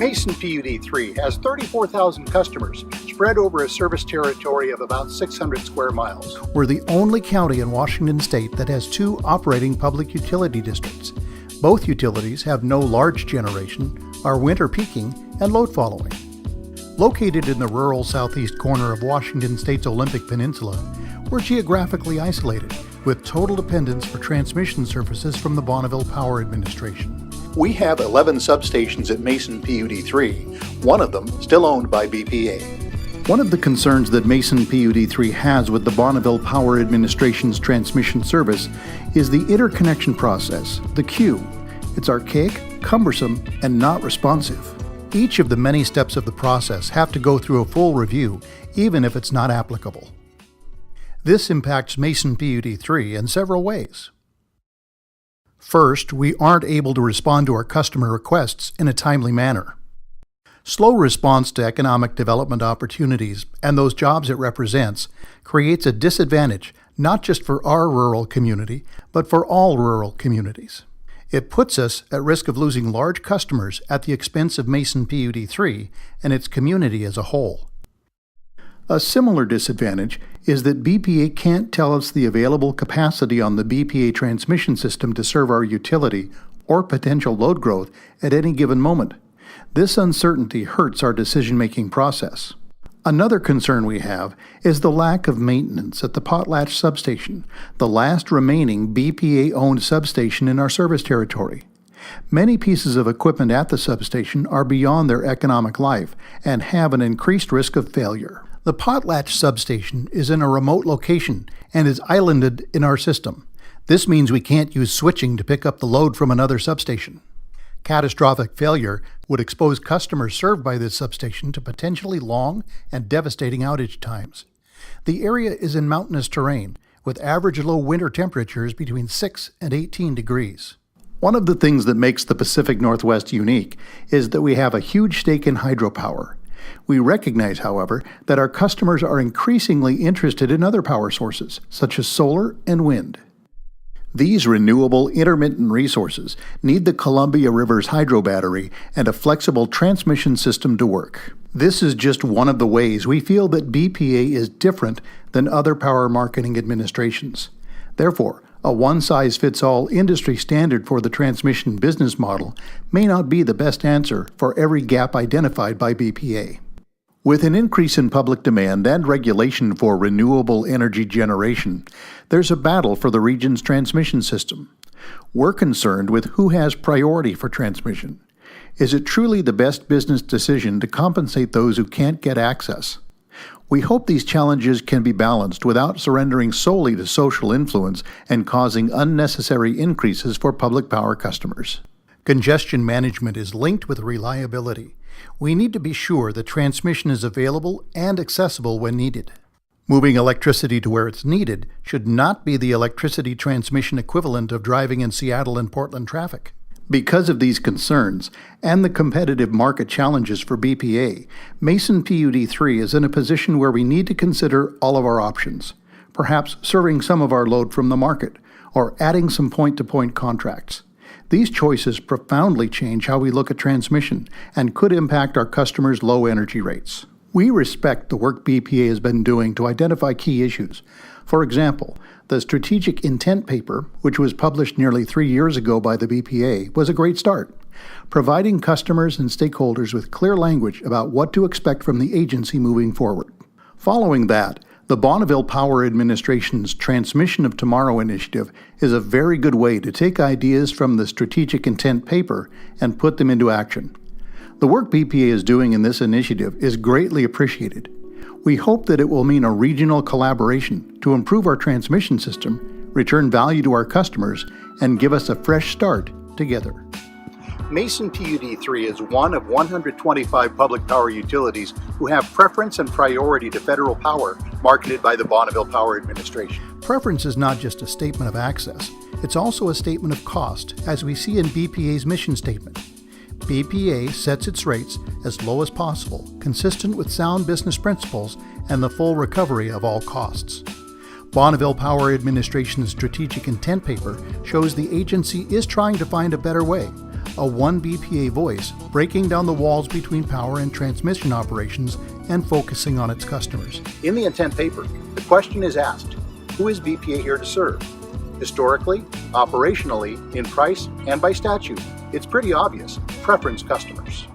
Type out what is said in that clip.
Mason PUD3 has 34,000 customers spread over a service territory of about 600 square miles. We're the only county in Washington state that has 2 operating public utility districts. Both utilities have no large generation, are winter peaking, and load following. Located in the rural southeast corner of Washington state's Olympic Peninsula, we're geographically isolated, with total dependence for transmission services from the Bonneville Power Administration. We have 11 substations at Mason PUD3, one of them still owned by BPA. One of the concerns that Mason PUD3 has with the Bonneville Power Administration's transmission service is the interconnection process, the queue. It's archaic, cumbersome, and not responsive. Each of the many steps of the process have to go through a full review, even if it's not applicable. This impacts Mason PUD3 in several ways. First, we aren't able to respond to our customer requests in a timely manner. Slow response to economic development opportunities and those jobs it represents creates a disadvantage not just for our rural community, but for all rural communities. It puts us at risk of losing large customers at the expense of Mason PUD3 and its community as a whole. A similar disadvantage is that BPA can't tell us the available capacity on the BPA transmission system to serve our utility or potential load growth at any given moment. This uncertainty hurts our decision-making process. Another concern we have is the lack of maintenance at the Potlatch substation, the last remaining BPA-owned substation in our service territory. Many pieces of equipment at the substation are beyond their economic life and have an increased risk of failure. The Potlatch substation is in a remote location and is islanded in our system. This means we can't use switching to pick up the load from another substation. Catastrophic failure would expose customers served by this substation to potentially long and devastating outage times. The area is in mountainous terrain, with average low winter temperatures between 6 and 18 degrees. One of the things that makes the Pacific Northwest unique is that we have a huge stake in hydropower. We recognize, however, that our customers are increasingly interested in other power sources, such as solar and wind. These renewable intermittent resources need the Columbia River's hydro battery and a flexible transmission system to work. This is just one of the ways we feel that BPA is different than other power marketing administrations. Therefore, a one-size-fits-all industry standard for the transmission business model may not be the best answer for every gap identified by BPA. With an increase in public demand and regulation for renewable energy generation, there's a battle for the region's transmission system. We're concerned with who has priority for transmission. Is it truly the best business decision to compensate those who can't get access? We hope these challenges can be balanced without surrendering solely to social influence and causing unnecessary increases for public power customers. Congestion management is linked with reliability. We need to be sure that transmission is available and accessible when needed. Moving electricity to where it's needed should not be the electricity transmission equivalent of driving in Seattle and Portland traffic. Because of these concerns and the competitive market challenges for BPA, Mason PUD3 is in a position where we need to consider all of our options, perhaps serving some of our load from the market or adding some point-to-point contracts. These choices profoundly change how we look at transmission and could impact our customers' low energy rates. We respect the work BPA has been doing to identify key issues. For example, the Strategic Intent Paper, which was published nearly 3 years ago by the BPA, was a great start, providing customers and stakeholders with clear language about what to expect from the agency moving forward. Following that, the Bonneville Power Administration's Transmission of Tomorrow initiative is a very good way to take ideas from the Strategic Intent Paper and put them into action. The work BPA is doing in this initiative is greatly appreciated. We hope that it will mean a regional collaboration to improve our transmission system, return value to our customers, and give us a fresh start together. Mason PUD3 is one of 125 public power utilities who have preference and priority to federal power marketed by the Bonneville Power Administration. Preference is not just a statement of access, it's also a statement of cost, as we see in BPA's mission statement. BPA sets its rates as low as possible, consistent with sound business principles and the full recovery of all costs. Bonneville Power Administration's Strategic Intent Paper shows the agency is trying to find a better way, a one BPA voice breaking down the walls between power and transmission operations and focusing on its customers. In the intent paper, the question is asked, who is BPA here to serve? Historically, operationally, in price, and by statute, it's pretty obvious, preference customers.